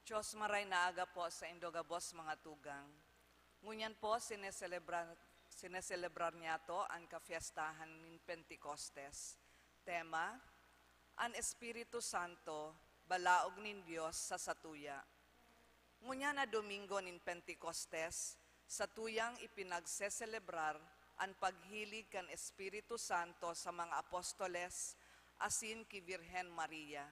Diyos maray naaga po sa Indogabos mga tugang. Ngunyan po sineselebrar niya to ang kafiestahan ng Pentecostes. Tema, ang Espiritu Santo, balaog nin Diyos sa satuya. Ngunyan na Domingo nin Pentecostes, satuyang ipinagseselebrar ang paghilig kan Espiritu Santo sa mga apostoles asin ki Virhen Maria.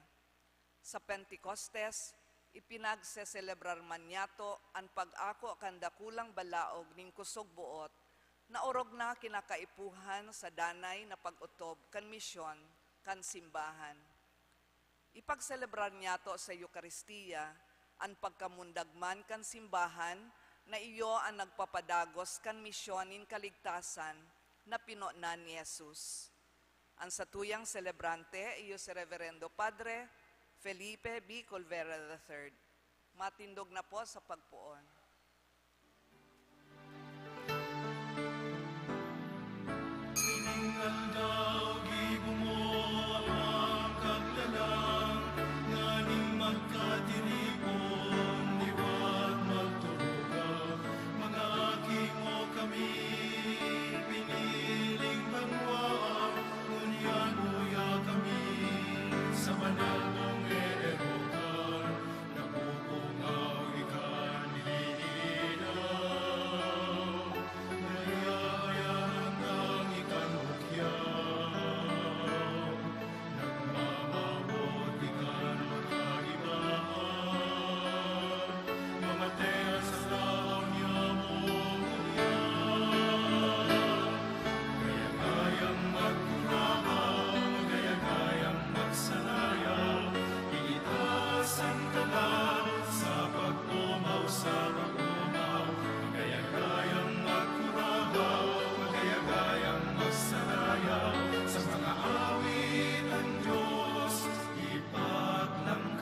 Sa Pentecostes, ipinagseselebrar man yato ang pag-ako kan dakulang balaog ning kusog buot na orog na kinakaipuhan sa danay na pag-utob kan misyon kan simbahan. Ipagselebrar niyato sa Eucharistia ang pagkamundagman kan simbahan na iyo ang nagpapadagos kan misyonin kaligtasan na pinoknan ni Jesus. Ang satuyang celebrante iyo si Reverendo Padre Felipe B. Colvera III. Matindog na po sa pagpuon. Miningal daw gibumo ang kaglalang, nganing magkatiripon, liwat magturuga. Mga kimo kami, piniling banwaan, ngunyan-uya kami, sa banal mong erokan, napupungaw ikan nilinaw. Nayayahan ng ikan bukyaw, nagmamabot ikan magkaibahan, mamatay sa taong yamong unyan. Gaya-gayang magkurahaw, gaya-gayang magsanayaw, iitasan ka lang sa pag-umaw, sa pag-umaw. Gaya-gayang magkurahaw, gaya-gayang magsanayaw, sa mga awit ang Diyos ipaglangkaw.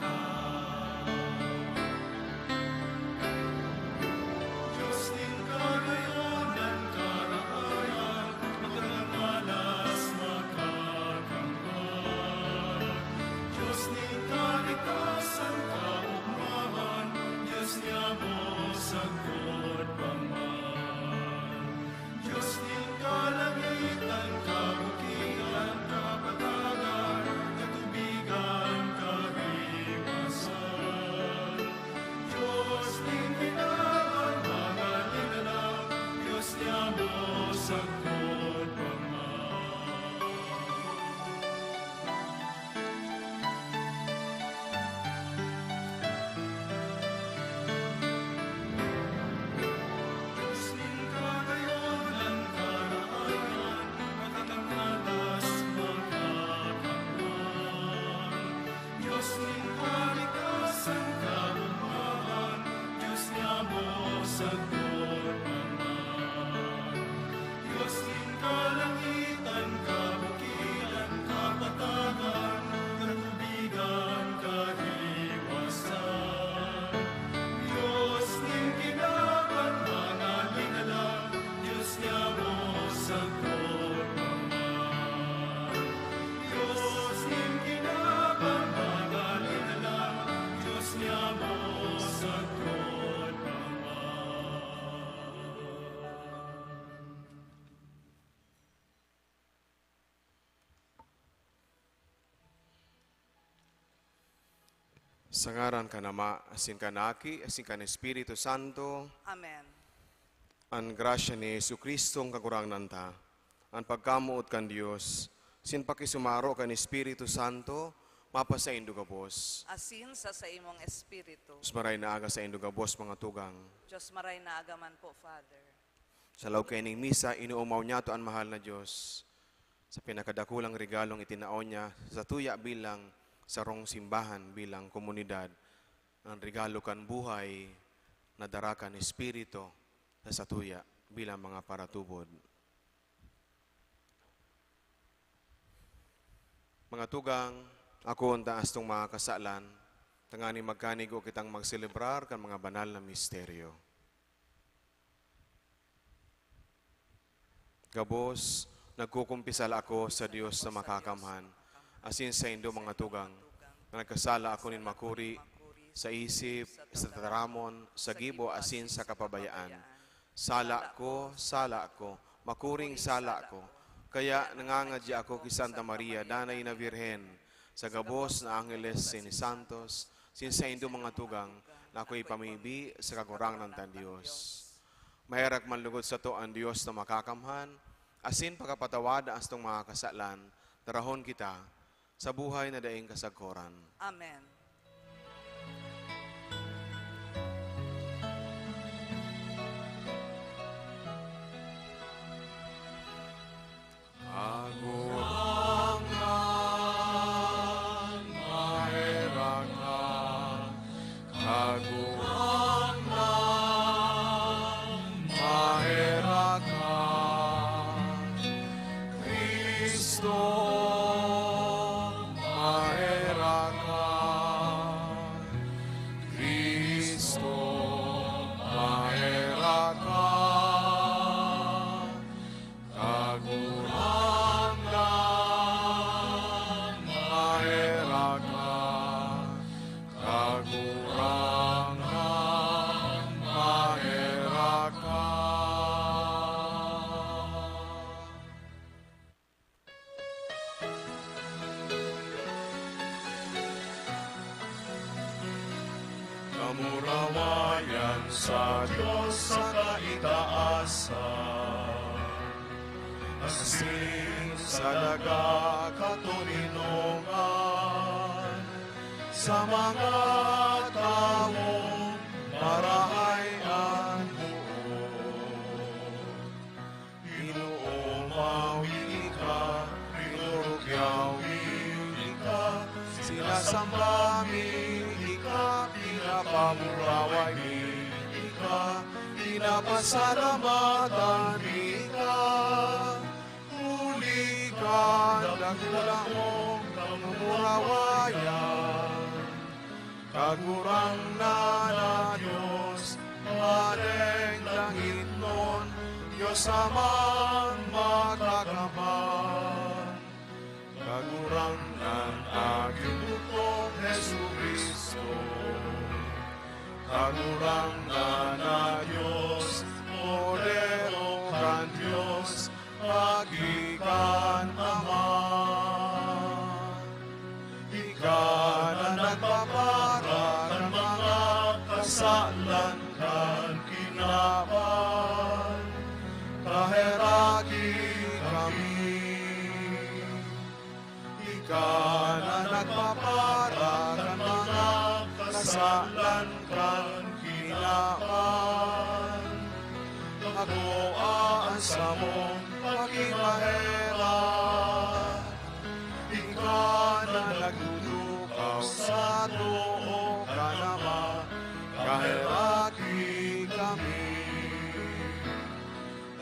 Diyos ning kagayonan, karahayan, magkangalas, makakambal. Diyos ning kaligtasan, kaugmahan, Diyos niya mo sagot paman. Diyos ning kalangitan, kabukiran, kapatagan, katubigan, kariwasan. Diyos ning ginawan, mga linalang, Diyos niya mo sagot paman. Diyos ning kagayonan, karahayan, matatangalas, makakambal. Diyos ning kaligtasan, kaugmahan, Diyos niya mo sagot paman. Diyos ning kalangitan, kabukiran, kapatagan, katubigan, kariwasan. Diyos ning ginawan, mga linalang, Diyos niya mo sagot paman. Diyos ning ginawan, mga linalang, Diyos niya mo sagot paman. Sa ngaran ka nama, asin ka naki, asin ka ng Espiritu Santo, Amen. ang grasya ni Jesu Kristo ang kakurangan ta, ang pagkamuot kan Diyos, sin pakisumaro kan Espiritu Santo, mapa sa indugabos. Asin sa imong espiritu. Diyos maray na aga sa indugabos mga tugang. Diyos maray naagaman po, Father. Sa law kay ning misa, inuumaw niya to ang mahal na Diyos. Sa pinakadakulang regalong itinaon niya, sa tuya bilang sarong simbahan bilang komunidad, ang regalo kan buhay na darakan Espiritu sa satuya bilang mga paratubod. Mga tugang, ako ang taas tong mga kasalan, tangani magkanigo kitang magselebrar kan mga banal na misteryo. Gabos, nagkukumpisal ako sa Diyos sa makakamhan, asin sa indo mga tugang, na nagkasala ako nin makuri, sa isip, sa tataramon, sa gibo asin sa kapabayaan. Sala ko, makuring sala ko. Kaya nangangadya ako kay Santa Maria, danay na Birhen, sa gabos na Angeles sin Santos, sin sa indo mga tugang, na ako'y pamibi sa kagurangan ng Diyos. Mahirak manlugod sa to ang Diyos na makakamhan, asin pagkapatawad ang astong mga kasalan, darahon kita sa buhay na daing kasagkoran. Amen. Kagurangan, mahirakan, kagurangan, mahirakan, Kristo, mahirakan, Kristo, mahirakan, kagurangan, mahirakan, kagurangan, mahirakan. Kamurawayan sa Diyos sa kaitaasan, asin sa daga katulinungan, sa mga taong marahayaan buo. Inuumawi ka, inurugyawi ka, sinasambami ka, pinapamuraway ka, pinapasalamatan ka. Huli ka, dakula mong kamurawayan, kagurang na Diyos, Padeng langit nun, Diyos amang magkakamang, kagurang ng aking bukong Jesu Cristo, kagurang na Diyos, Modero kan Diyos, Hagikan Ama. Ika na nagpapara ng mga kasalan kan kinaban, kaheraki kami. Ika na nagpapara ng mga kasalan kan kinaban, ako aasa mong pakimaheran. Ika na nagdudukaw sa too ka naman, kaheraki kami.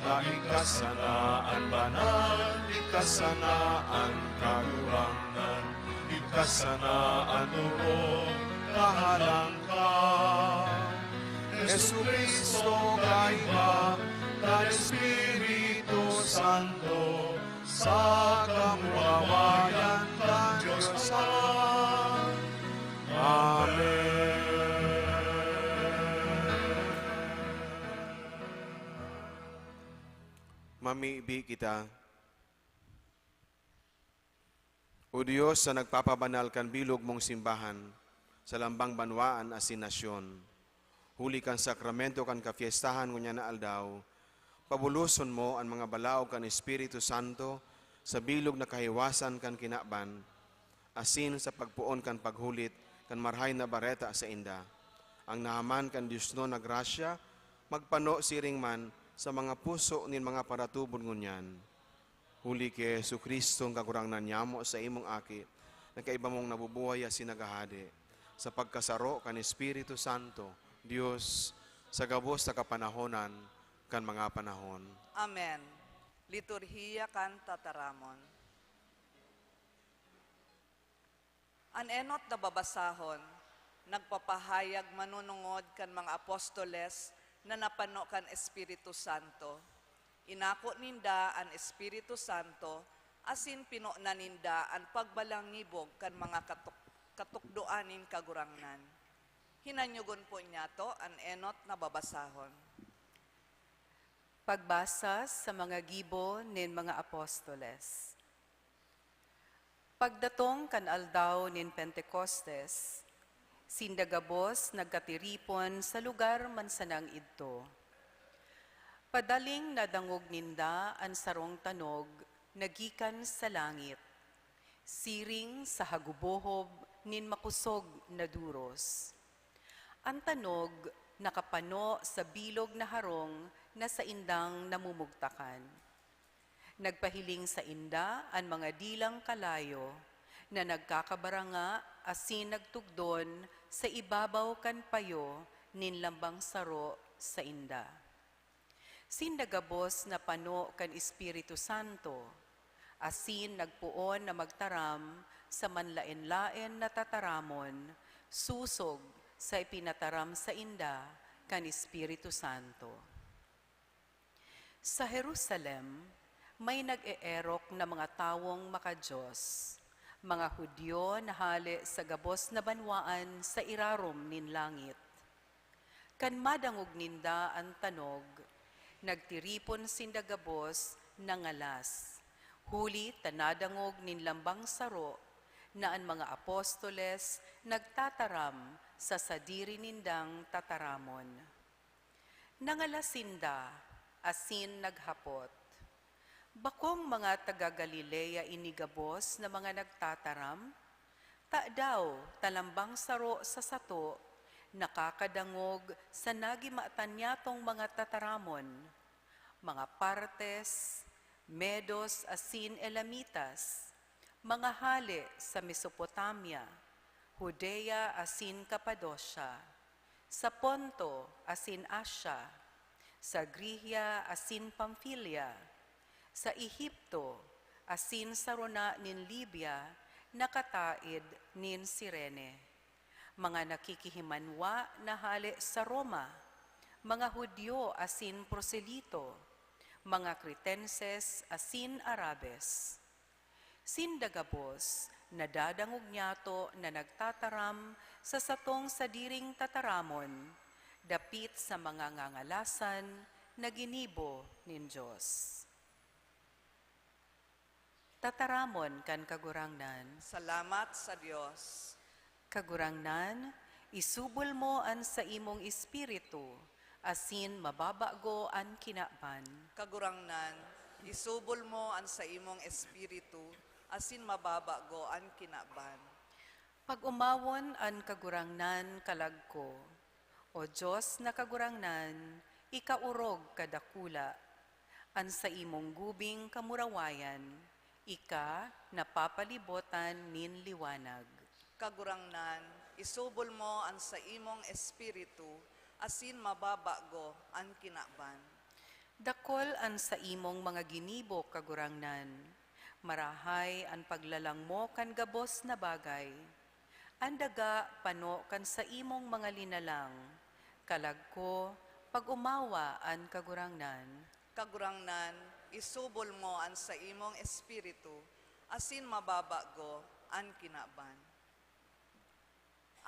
Na ikasanaan banal, ikasanaan kagurangan, ikasanaan turong kahalangkan. Jesu Cristo kaiba, kan Espiritu Santo, sa kamurawayan kan Diyos Ama. Amen. Mamiibi kita. O Diyos na nagpapabanal kan bilog mong simbahan sa lambang banwaan asin nasyon, huli kan sakramento kan kafiestahan ngunya na aldaw, pabuluson mo ang mga balaog kan Espiritu Santo sa bilog na kahiwasan kan kinaban, asin sa pagpuon kan paghulit kan marhay na bareta sa inda. Ang nahaman kan Diyos no na grasya, magpano siring man sa mga puso nin mga paratubon ngunyan. Huli kay Jesu Kristo ang kakurangnan nyamo sa imong aki, na kaiba mong nabubuhay asin nagahadi, sa pagkasaro kan Espiritu Santo, Diyos, sa gabos na kapanahonan, kan mga panahon. Amen. Liturhiya kan tataramon. An enot na babasahon, nagpapahayag manunungod kan mga apostoles na napano kan Espiritu Santo. Inako ninda an Espiritu Santo, asin pino na ninda an pagbalangibog kan mga katukdoanin kagurangnan. Hinanyugon po niya to an enot na babasahon. Pagbasa sa mga gibo nin mga apostoles. Pagdatong kan aldaw nin Pentecostes, sindagabos nagkatiripon sa lugar mansanang idto. Padaling nadangog ninda ang sarong tanog nagikan sa langit, siring sa hagubohob nin makusog na duros. Ang tanog nakapano sa bilog na harong na sa indang namumugtakan. Nagpahiling sa inda ang mga dilang kalayo na nagkakabaranga asin nagtugdon sa ibabaw kan payo nin lambang saro sa inda. Sindagabos na pano kan Espiritu Santo, asin nagpuon na magtaram sa manlain-lain na tataramon, susog sa ipinataram sa inda kan Espiritu Santo. Sa Jerusalem, may nag-eerok na mga tawong makadiyos, mga Hudyo na hali sa gabos na banwaan sa irarom nin langit. Kan madangog ninda ang tanog, nagtiripon sindagabos na ngalas, huli tanadangog nin lambang saro na ang mga apostoles nagtataram sa sadiri nindang tataramon. Nangalasinda, asin naghapot. Bakong mga taga-Galilea inigabos na mga nagtataram, daw talambang saro sa sato, nakakadangog sa nagimatanyatong mga tataramon, mga Partes, Medos asin Elamitas, mga hali sa Mesopotamia, Judea asin Kapadocia, sa Ponto asin Asya, sa Griha asin Pamphylia, sa Ehipto asin sa rona nin Libya, nakataid nin Sirene, mga nakikihimanwa na hali sa Roma, mga Hudyo asin Proselito, mga Cretenses asin Arabes. Sindagabos, nadadangog niyato na nagtataram sa satong sadiring tataramon, dapit sa mga ngangalasan na ginibo nin Diyos. Tataramon kan kagurangnan. Salamat sa Diyos. Kagurangnan, isubol mo an sa imong espiritu, asin mababago an kinaban. Kagurangnan, isubol mo an sa imong espiritu, asin mababago an kinaban. Pag umawon an kagurangnan kalagko, o Diyos na kagurangnan, ikaurog kadakula, an sa imong gubing kamurawayan, ika napapalibotan nin liwanag. Kagurangnan, isubol mo an sa imong espiritu, asin mababago an kinaban. Dakol an sa imong mga ginibo kagurangnan, marahay an paglalang mo kan gabos na bagay, andaga pano kan sa imong mga linalang, kalagko pag-umawa an kagurangnan. Kagurangnan, isubol mo an sa imong espiritu, asin mababago an kinaban.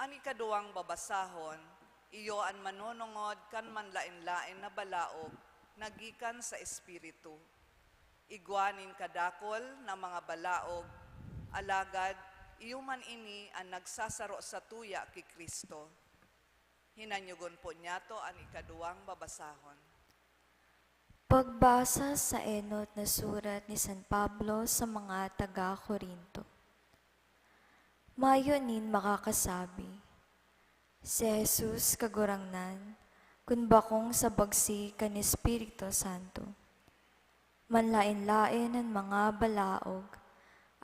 Ang ikaduwang babasahon, iyo an manunungod kan manlain-lain na balaog, nagikan sa espiritu. Igwanin kadakol na mga balaog, alagad iyo man ini ang nagsasaro sa tuya kay Kristo. Hinanyugon po niya to ang ikaduwang babasahon. Pagbasa sa enot na surat ni San Pablo sa mga taga-Korinto. Mayonin makakasabi, si Jesus kagurangnan, kun bakong sa bagsi kan Espiritu Santo. Manlain-lain ang mga balaog,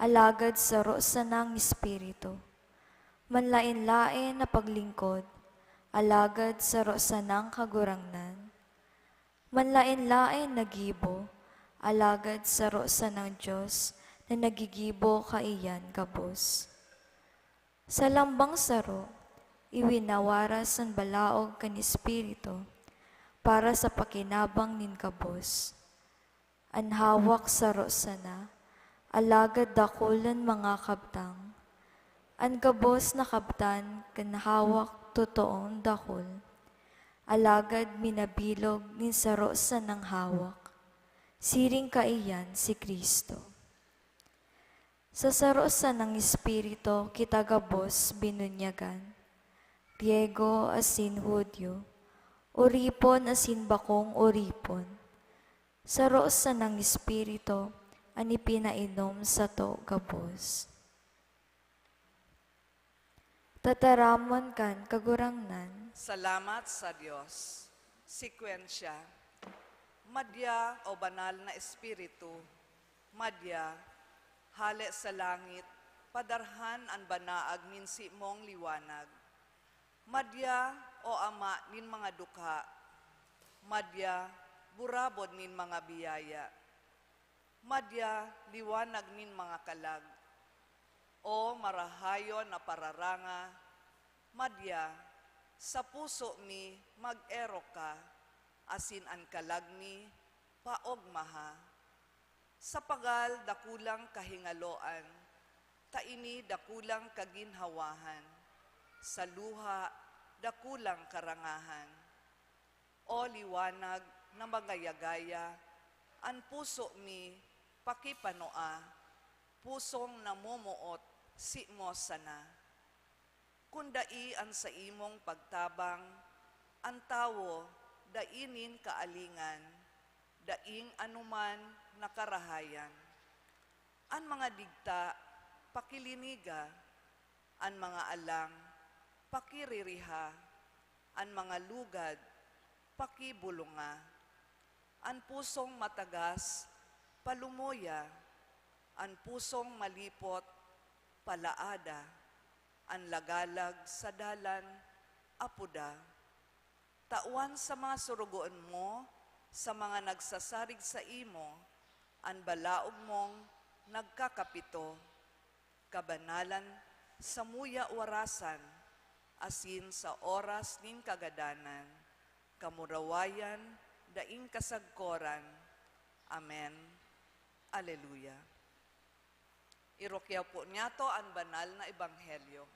alagad saro sa nang Espiritu. Manlain-lain na paglingkod, alagad saro sa nang kagurangnan. Manlain-lain nagibo, alagad saro sa ng Diyos na nagigibo kaiyan kabos. Sa lambang saro, iwinawaras ang balaog kan Espiritu para sa pakinabang nin kabos. An hawak saro sana, alagad dakulan mga kabtang. An kabos na kabtan kan hawak totoong dakol. Alagad minabilog nin saro sa nang hawak. Siring kaiyan si Kristo. Sa saro sa ng Espiritu kita gabos binunyagan. Griego asin Hudyo, uripon asin bakong uripon. Saro sa ng Espiritu ani pinainom sa to gabos. Tataramon kan kagurangnan, Salamat sa Diyos. Sekwensya. Madya o banal na espiritu, madya, hale sa langit, padarhan ang banaag nin si mong liwanag. Madya o ama nin mga dukha, madya, burabod nin mga biyaya. Madya, liwanag nin mga kalag. O marahayo na pararanga, madya, sa puso mi mag-ero ka, asin an kalagmi, paogmaha. Sa pagal dakulang kahingaloan, taini dakulang kaginhawahan, sa luha dakulang karangahan. O liwanag na magayagaya, an puso mi pakipanoa, pusong namumuot si mo sana. Kundai an sa imong pagtabang, ang tawo dainin kaalingan, daing anuman nakarahayan. Ang mga digta, pakiliniga, ang mga alang, pakiririha, ang mga lugad, pakibulunga, ang pusong matagas, palumoya, ang pusong malipot, palaada, ang lagalag sa dalan, apuda. Tawan sa mga surugoan mo, sa mga nagsasarig sa imo, ang balaog mong nagkakapito, kabanalan sa muya warasan, asin sa oras nin kagadanan, kamurawayan, daing kasagkoran. Amen. Aleluya. Irokyaw po niya to ang banal na ebanghelyo.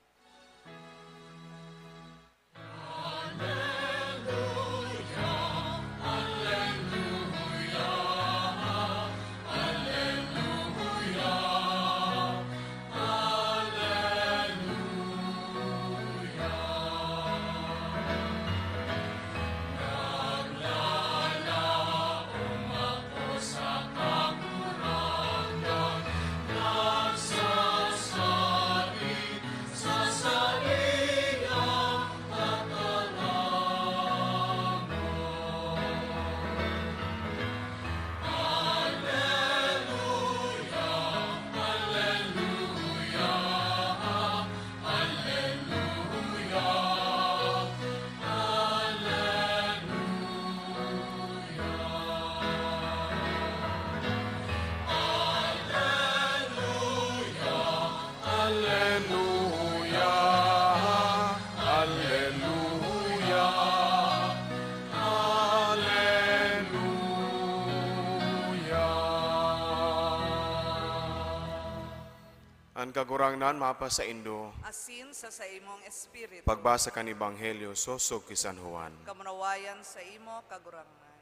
Ang kagurangnan mapa sa Indo, Asin sa imong espiritu, pagbasa kan Ebanghelyo sosog kay San Juan. kamanawayan sa imo kagurangan.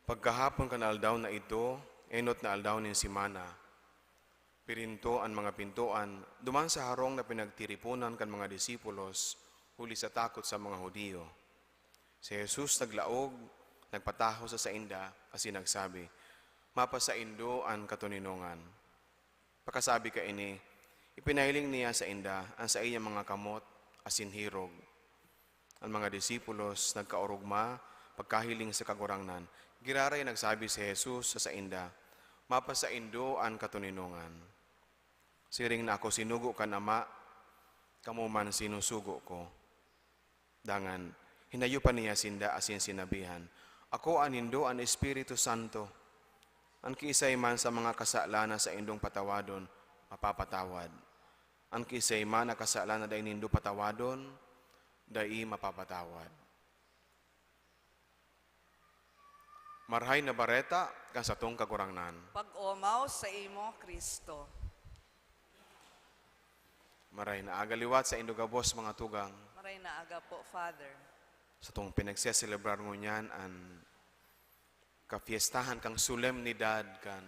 Pagkahapon kan aldaw na ito, enot na aldaw nin simana. Pirinto ang mga pintuan, duman sa harong na pinagtiripunan kan mga disipulos, huli sa takot sa mga Hudiyo. Si Jesus naglaog, nagpataho sa sainda, asin nagsabi, mapa sa Indo ang katuninongan. Pakasabi ka ini, ipinahiling niya sa inda ang sa iyang mga kamot, asin hirog. Ang mga disipulos nagkaurugma, pagkahiling sa kagurangnan. Giraray nagsabi si Jesus sa sainda, mapa sa Indo ang katuninongan. Siring na ako sinugo ka nama, kamo man sinusugo ko. Dangan, hinayo pa niya sinda asin sinabihan, ako anindo ang Espiritu Santo. Ang kiisay man sa mga kasalana sa indong patawadon, mapapatawad. Ang kiisay man na kasalana da inindo patawadon, dai mapapatawad. Marhay na bareta kan sa tong kagurangnan. Pag-umaw sa imo, Kristo. Maray na agaliwat sa indugabos mga tugang. Maray na aga po, Father. Sa tong pinagseselebrar mo niyan an kapiestahan kang solemnidad kan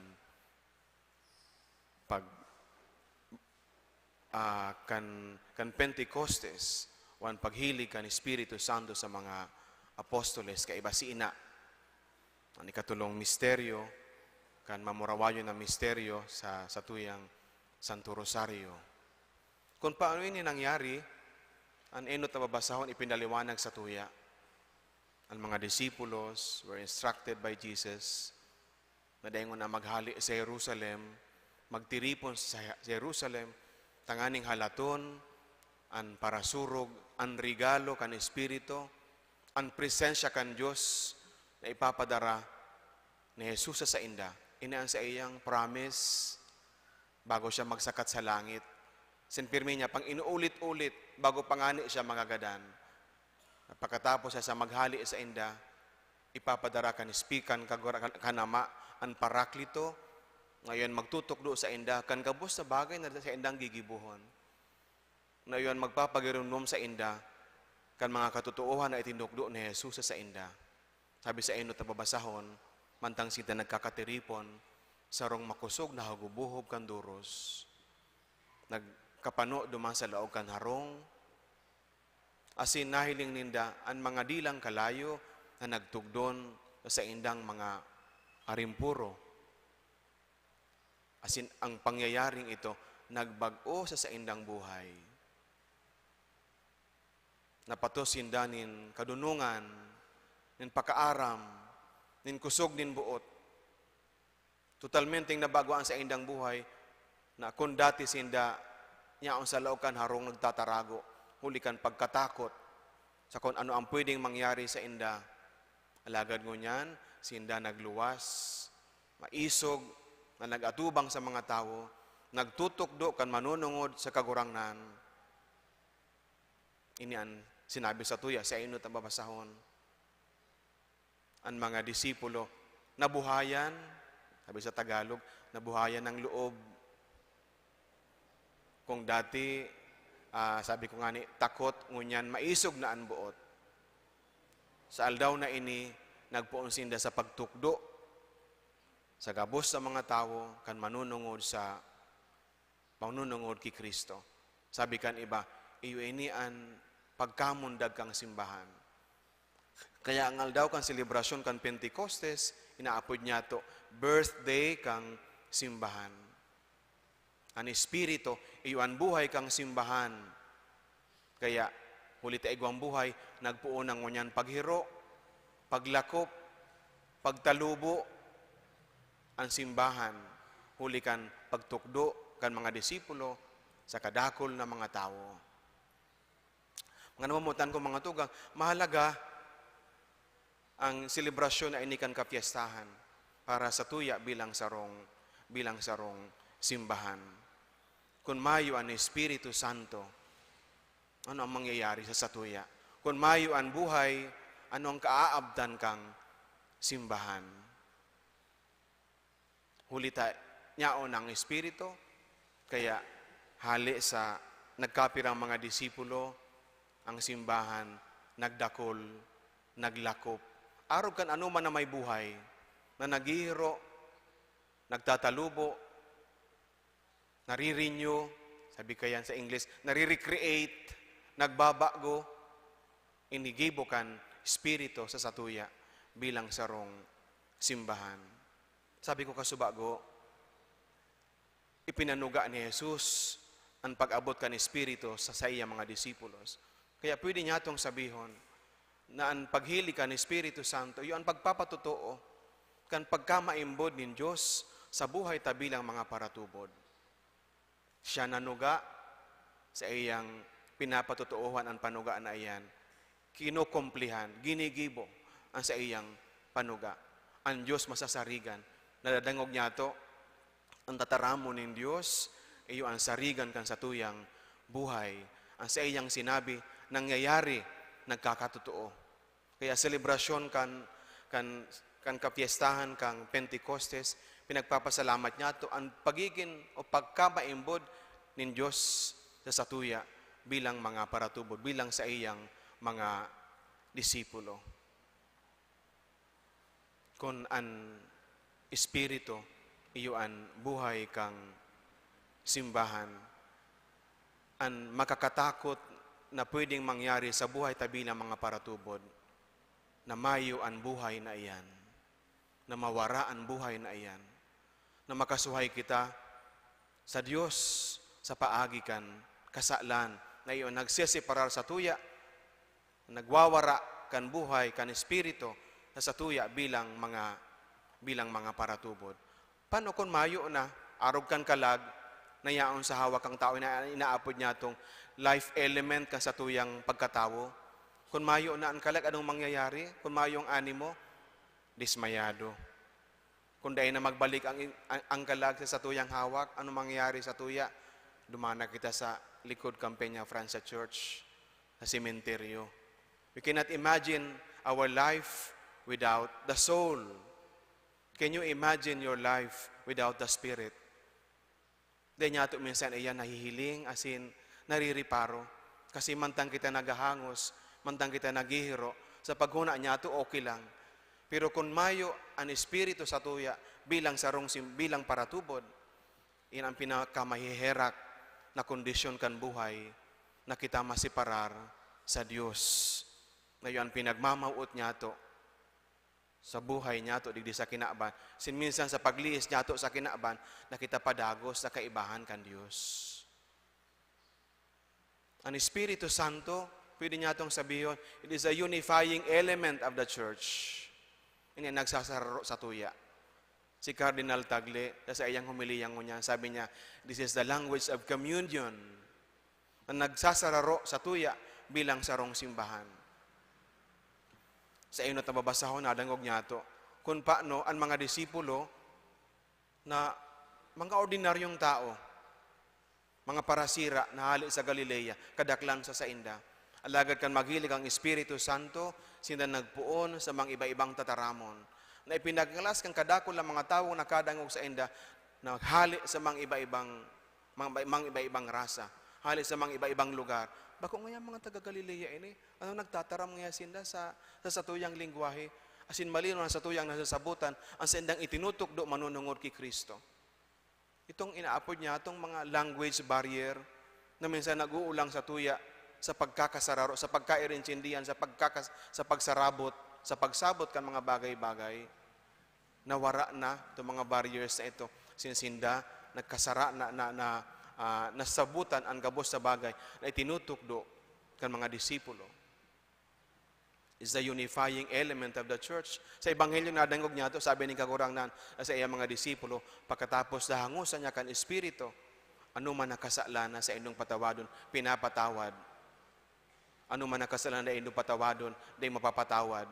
pag kan Pentecostes wan paghilig kan Espiritu Santo sa mga apostoles kay iba si ina ang ikatulong misteryo kan mamurawayo na misteryo sa tuyang Santo Rosario. Kung paano ini nangyari, ang enot na babasahon ipinaliwanag sa tuya. Ang mga disipulos were instructed by Jesus na dayon na maghali sa Jerusalem, magtiripon sa Jerusalem, tanganing halaton, ang parasurog, ang regalo kan Espiritu, ang presensya kan Diyos na ipapadara ni Jesus sa inda. Inaan sa iyang promise bago siya magsakat sa langit. Sinpirmi niya, pang inuulit-ulit bago pangani siya magagadan. Pagkatapos siya sa maghali sa inda, ipapadara kan ispikan kanama ang paraklito. Ngayon magtutok do sa inda, kan gabos sa bagay na sa indang gigibuhon. Ngayon magpapagirumnom sa inda, kan mga katutuuhan na itinukdo ni Jesus sa inda. Sabi sa inot na babasahon, mantang sita nagkakatiripon, sarong makusog na hagubuhob kan duros. Nagkapano duman sa laog kan harong, asin nahiling ninda ang mga dilang kalayo na nagtugdon sa indang mga arimpuro. Asin ang pangyayaring ito, nagbago sa indang buhay. Napatos sinda nin kadunungan, nin pakaaram, nin kusog nin buot. Totalmente nabagoan sa indang buhay na kung dati sinda niyaon sa laokan harong nagtatarago, huli kan pagkatakot sa kung ano ang pwedeng mangyari sa inda. Alagad ngo niyan, sinda nagluwas, maisog, na nagatubang sa mga tao, nagtutukdo kan manunungod sa kagurangnan. Ini ang sinabi sa tuya, sa inot ang babasahon. Ang mga disipulo, nabuhayan, sabi sa Tagalog, nabuhayan ng loob. Kung dati, sabi ko nga ni, takot, ngunyan, maisog na ang buot. Sa aldaw na ini, nagpuon sinda sa pagtukdo, sa gabos sa mga tao, kan manunungod ki Kristo. Sabi kan iba, iyo ini ang pagkamundag kang simbahan. Kaya ang aldaw kang selebrasyon kan Pentecostes, inaapod niya to, birthday kang simbahan. Ang Espiritu, iyo ang buhay kang simbahan. Kaya, huli ta igwang buhay, nagpuon ng ngunyan paghiro, paglakop, pagtalubo, ang simbahan, huli kan pagtukdo kan mga disipulo sa kadakol na mga tao. Mga namamutan ko mga tugang, mahalaga ang selebrasyon na inikan kapiestahan para sa tuya bilang sarong simbahan. Kung mayo ang Espiritu Santo, ano ang mangyayari sa satuya? Kung mayo ang buhay, ano ang kaaabdan kang simbahan? Hulita niyaon ang Espiritu, kaya hali sa nagkapirang mga disipulo, ang simbahan, nagdakol, naglakop. Araw kan ano man na may buhay, na naghihiro, nagtatalubo, narirenew, sabi kayan sa English, nare-recreate, nagbabago, inigibo kan Espiritu sa satuya bilang sarong simbahan. Sabi ko kasubago, ipinanuga ni Jesus ang pag-abot kan Espiritu sa iya mga disipulos. Kaya pwede niya itong sabihon na ang paghili kan Espiritu Santo, yung ang pagpapatotoo, kan pagkamaimbod nin Diyos sa buhay ta bilang mga paratubod. Siya nanuga sa iyang pinapatotoohan ang panuga na iyan. Kinukumplihan, ginigibo ang sa iyang panuga. Ang Diyos masasarigan. Nadadangog niya ito, ang tataramo ng Diyos, iyo ang sarigan kan sa tuyang buhay. Ang sa iyang sinabi, nangyayari, nagkakatotoo. Kaya selebrasyon kan kapiestahan kang Pentecostes, pinagpapasalamat niya to ang pagiging o pagkamaimbod nin Diyos sa satuya bilang mga paratubod, bilang sa iyang mga disipulo. Kung an espiritu iyo an buhay kang simbahan, ang makakatakot na pwedeng mangyari sa buhay tabi ng mga paratubod, na mayo ang buhay na iyan, na mawara ang buhay na iyan, na makasuhay kita sa Diyos sa paagikan, kasalan, na iyon nagsisiparar sa tuya, nagwawara kan buhay, kan espiritu sa tuya bilang mga paratubod. Paano kung mayo na, arog kan kalag, na yaon sa hawak ang tao, na inaapod niya itong life element kan sa tuyang pagkatawo. Kung mayo na ang kalag, anong mangyayari? Kung mayo ang animo, dismayado. Kung dahil na magbalik ang kalag sa tuyang hawak, anong mangyayari sa tuya? Dumana kita sa likod Campenia Francia Church, sa sementeryo. We cannot imagine our life without the soul. Can you imagine your life without the spirit? Dahil niya ito minsan iyan nahihiling, asin naririparo. Kasi mantang kita nagahangos, mantang kita naghihiro, sa paghuna niya ito okay lang. Pero kung mayo ang espiritu sa tuya bilang bilang paratubod, yan ang pinakamahiherak na kondisyon kan buhay na kita masiparar sa Diyos. Na yun ang pinagmamauot niya ito sa buhay niya ito, digdi sa kinaban. Minsan sa pagliis niya ito sa kinaban, na kita padagos sa kaibahan kan Diyos. Ang Espiritu Santo, pwede niya itong sabihin, it is a unifying element of the church. Ini nagsasararo sa tuya. Si Cardinal Tagle, sa iyang humiliyang niya, sabi niya, this is the language of communion. Na nagsasararo sa tuya bilang sarong simbahan. Sa iyo na tababasahon, nadangog niya ito. Kung paano ang mga disipulo na mga ordinaryong tao, mga parasira na hali sa Galilea, kadaklan sa sainda. Alagad kan maghilig ang Espiritu Santo, sila nagpuon sa mga iba-ibang tataramon. Na ipinagkalas kang kadakol ang mga tao na kadangog sa inda, na hali sa mga iba-ibang rasa, hali sa mga iba-ibang lugar. Bako ngayon mga taga-Galilea ini, ano nagtataram ngayon sinda sa satuyang lingwahe, asin malino na satuyang nasasabutan, ang sendang itinutok do manunungod kay Kristo. Itong inaapod niya, itong mga language barrier, na minsan nag-uulang sa tuya, sa pagkakasararo, sa pagkairinsindihan, sa pagsarabot, sa pagsabot kan mga bagay-bagay, nawara na itong mga barriers na ito, sinsinda, nagkasara nasabutan ang gabos sa bagay na itinutukdo kan mga disipulo. Is the unifying element of the church. Sa Ebanghelyo na dangog niya ito, sabi ni Kagurangnan sa iyang mga disipulo, pagkatapos dahangusan niya kan Espiritu, ano man nakasala na sa inyong patawadon, pinapatawad. Ano man nakasala na inyong patawadon, di mapapatawad.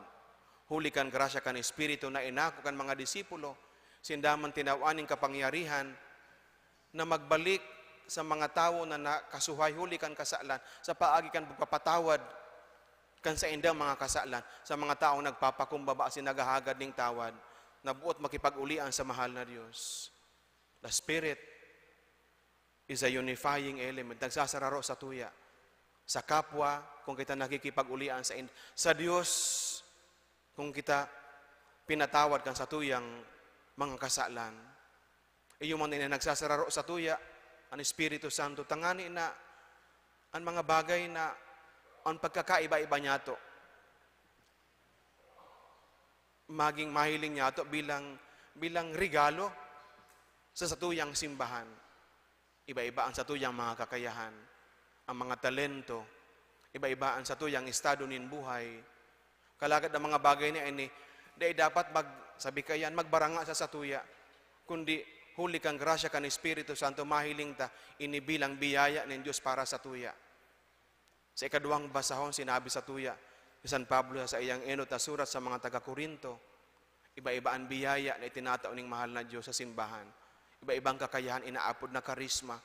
Huli kan grasya kan Espiritu na inako kan mga disipulo, sindaman tinawaning kapangyarihan na magbalik sa mga tao na nakasuhay huli kan kasalan, sa paagi kan pagpapatawad kan sa indang mga kasalan, sa mga taong nagpapakumbaba asin nagahagad ning tawad, na buot makipag-ulian sa mahal na Diyos. The Spirit is a unifying element. Nagsasararo sa tuya. Sa kapwa, kung kita nakikipag-ulian sa Diyos, kung kita pinatawad kan sa tuyang mga kasalan. Iyo man din nagsasararo sa tuya, ang Espiritu Santo, tangani na ang mga bagay na ang pagkakaiba-iba niya to, maging mahiling niya to bilang regalo sa satuyang simbahan. Iba-iba ang satuyang mga kakayahan, ang mga talento, iba-iba ang satuyang estado nin buhay. Kalagad ang mga bagay niya ini, dahil dapat sabi kayan, magbaranga sa satuya, kundi huli kang grasya kan Espiritu Santo, mahiling ta, inibilang biyaya ng Diyos para sa tuya. Sa ikaduhang basahon, sinabi sa tuya, ni San Pablo sa iyang enot na surat sa mga taga-Korinto, iba-iba ang biyaya na itinatao ng mahal na Diyos sa simbahan. Iba-ibang kakayahan, inaapod na karisma.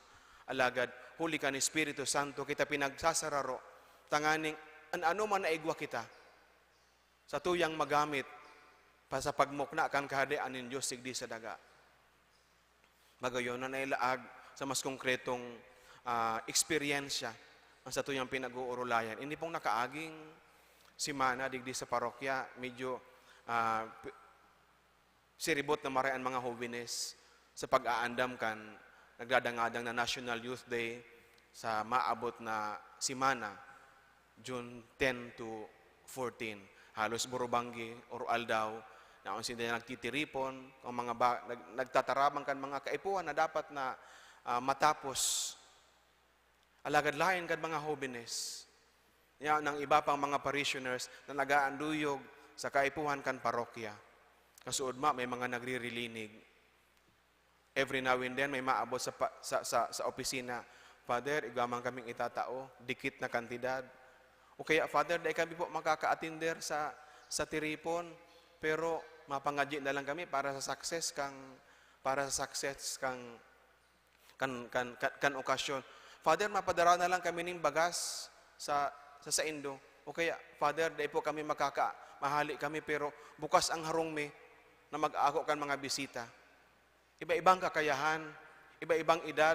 Alagad, huli ka ni Espiritu Santo, kita pinagsasararo, tanganing ano man naigwa kita, sa tuyang magamit, pa sa pagmukna kan kahadian nin Diyos sigdi sa daga. Magayon na nailaag sa mas konkretong eksperyensya ang sa tuyang pinag-uurulayan. Hindi pong nakaaging simana digdi sa parokya, medyo siribot na marayan mga holiness sa pag-aandam kan nagdadangadang na National Youth Day sa maabot na simana, June 10 to 14. Halos burubanggi or aldaw na kung sila nagtitiripon, kung mga nagtatarabang kan mga kaipuan na dapat na matapos. Alagad lain kan mga holiness. Yan ang iba pang mga parishioners na nagaanduyog sa kaipuhan kan parokya. Kasuod may mga nagririlinig. Every now and then may maabot sa opisina, Father, igaman kaming itatao, dikit na kantidad. O kaya, Father, dahil kami po makaka-attender sa tiripon, pero mapangadyi na lang kami para sa success kan okasyon. Father, mapadara na lang kami ng bagas sa Indo. O kaya, Father, dahil po kami mahali kami, pero bukas ang harong mi na mag-ako kan mga bisita. Iba-ibang kakayahan, iba-ibang edad,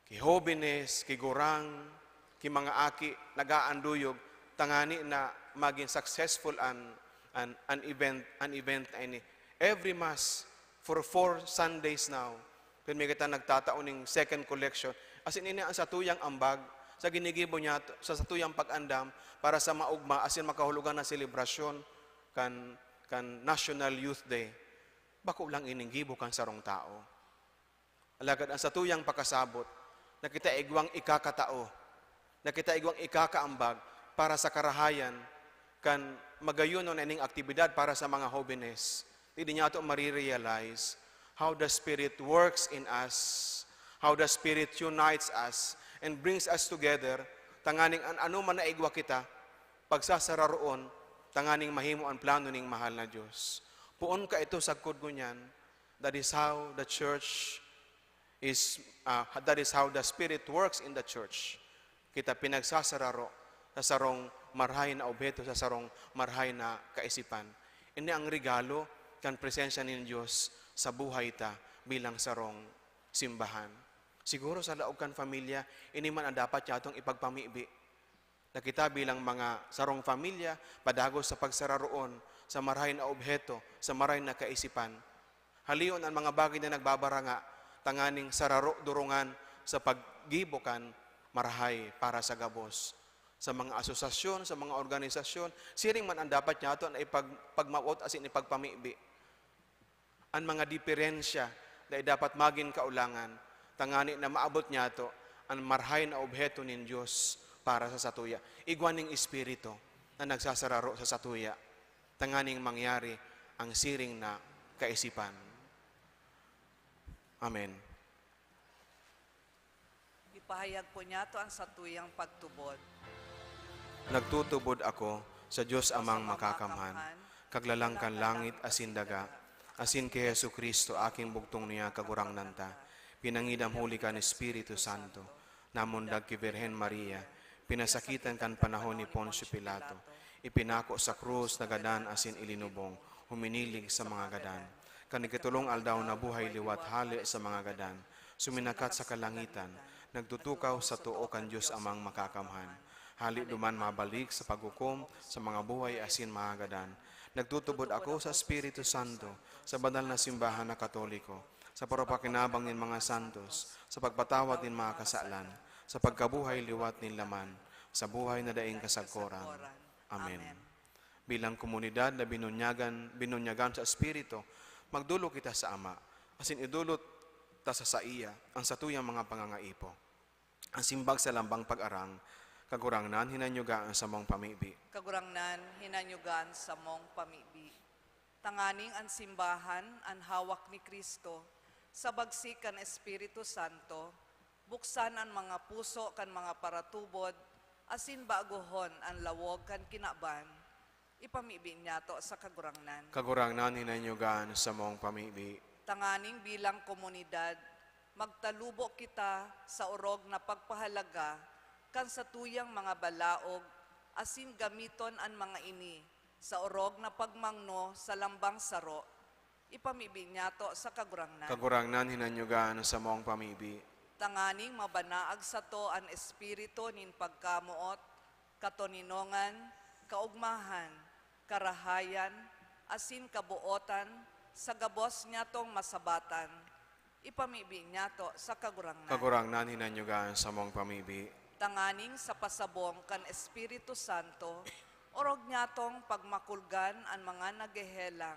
ki holiness, ki gurang, ki mga aki, nagaanduyog, tangani na maging successful an event ini. Every Mass, for 4 Sundays now, kung may kita nagtataon ng second collection, as in ini ang satuyang ambag, sa ginigibo niya, sa satuyang pag-andam, para sa maugma, as in makahulugan na selebrasyon, kan National Youth Day. Bako lang iningibo kan sarong tao. Alagad ang satuyang pakasabot, na kita igwang ikakatao, na kita igwang ikakaambag para sa karahayan, kan magayon na ining aktibidad para sa mga holiness. Hindi niya ito marirealize how the Spirit works in us, how the Spirit unites us, and brings us together, tanganing ano man na igwa kita, pagsasara roon, tanganing mahimo ang plano ning mahal na Diyos. Puon ka ito sa kod ngunyan, that is how the church that is how the Spirit works in the church. Kita pinagsasararo sa sarong marhay na objeto, sa sarong marhay na kaisipan. Ini ang regalo kan presensya ng Diyos sa buhay ta bilang sarong simbahan. Siguro sa laog kan pamilya, ini man ang dapat yatong ipagpamibi. Na kita bilang mga sarong pamilya, padagos sa pagsararoon, sa marhay na objeto, sa marhay na kaisipan. Haliyon ang mga bagay na nagbabaranga, tanganing sararo durungan sa paggibokan, marhay para sa gabos. Sa mga asosasyon, sa mga organisasyon, siring man ang dapat niya ito na ipagmawot as in ipagpamibi. Ang mga diferensya na dapat maging kaulangan, tangani na maabot niya ito ang marhay na objeto ng Diyos para sa satuya. Igwaning espiritu na nagsasararo sa satuya, tanganing mangyari ang siring na kaisipan. Amen. Ipahayag po niya ito ang satuyang pagtubod. Nagtutubod ako sa Diyos amang makakamhan, kaglalangkan langit asin daga, asin kay Hesu Kristo aking bugtong niya kagurang nanta, pinangidam huli ka ni Espiritu Santo, namundag ki Virhen Maria, pinasakitan kan panahon ni Poncio Pilato, ipinako sa krus na gadan asin ilinubong, huminilig sa mga gadan, kanikitulong aldaw na buhay liwat hali sa mga gadan, suminakat sa kalangitan, nagtutukaw sa tuo kan Diyos amang makakamhan, hali duman mabalik sa paghukom sa mga buhay asin mga gadan, nagtutubod ako sa Espiritu Santo, sa banal na simbahan na Katoliko, sa parapakinabang ng mga santos, sa pagpatawad ng mga kasalan, sa pagkabuhay liwat ng laman, sa buhay na daing kasagkoran. Amen. Bilang komunidad na binunyagan sa Espiritu, magdulo kita sa Ama, asin idulot ta sa iya ang satuyang mga pangangaipo. Ang simbag sa lambang pag-arang, kagurangnan hinanyugaan sa mong pamibi. Kagurangnan, hinanyugan sa mong pamibi. Tanganing ang simbahan, ang hawak ni Kristo, sa bagsik kan Espiritu Santo, buksan ang mga puso kan mga paratubod, asin baguhon ang lawog kan kinaban, ipamibi niya to sa kagurangnan. Kagurangnan hinanyugaan sa mong pamibi. Tanganing bilang komunidad, magtalubo kita sa orog na pagpahalaga kan sa tuyang mga balaog, asin gamiton an mga ini, sa orog na pagmangno sa lambang saro, ipamibinyato sa kagurangnan. Kagurangnan hinanyugan sa mong pamibi. Tanganing mabanaag sa to an espiritu nin pagkamuot, katoninongan, kaugmahan, karahayan, asin kabuotan, sa gabos niya tong masabatan, ipamibig niya to sa kagurangnan. Kagurangnan hinanyugan sa mong pamibi. Tanganing sa pasabong kan Espiritu Santo, orog niya tong pagmakulgan ang mga nagehelang,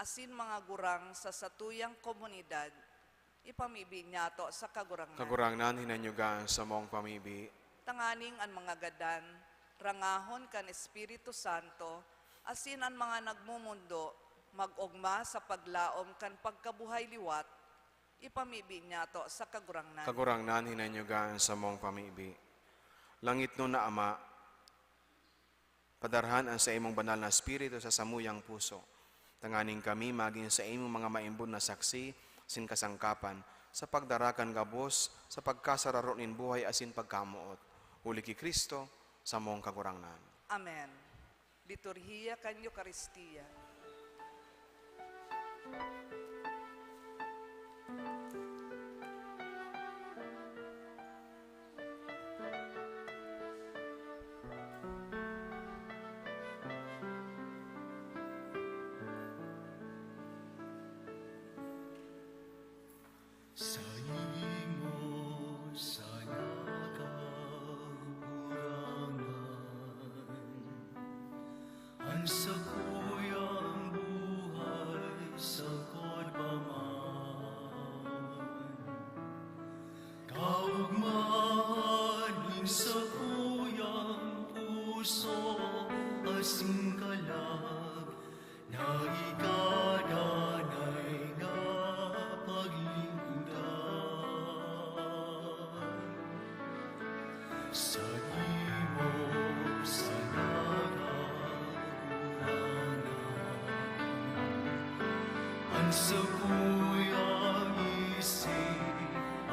asin mga gurang sa satuyang komunidad, ipamibig niya to sa kagurangnan. Kagurangnan hinanyugan sa mong pamibi. Tanganing ang mga gadan, rangahon kan Espiritu Santo, asin ang mga nagmumundo, mag-ugma sa paglaom kan pagkabuhay liwat, ipamibig niya to sa kagurangnan. Kagurangnan hinanyugan sa mong pamibi. Langit no na Ama, padarhan ang sa imong banal na espiritu sa samuyang puso. Tanganing kami maging sa imong mga maimbon na saksi, sin kasangkapan, sa pagdarakan gabos, sa pagkasararo nin buhay asin pagkamuot. Uli ki Kristo, sa mong kagurangnan. Amen. Liturhiya kan Eucharistia. Sa imo sana kahurangan, ang sa kuyang buhay sa kodpaman, kaugmahan sa kuyang puso, asing kalag, na ikadanay nga sa imo sa nagagurangan, ang sa kuyang isip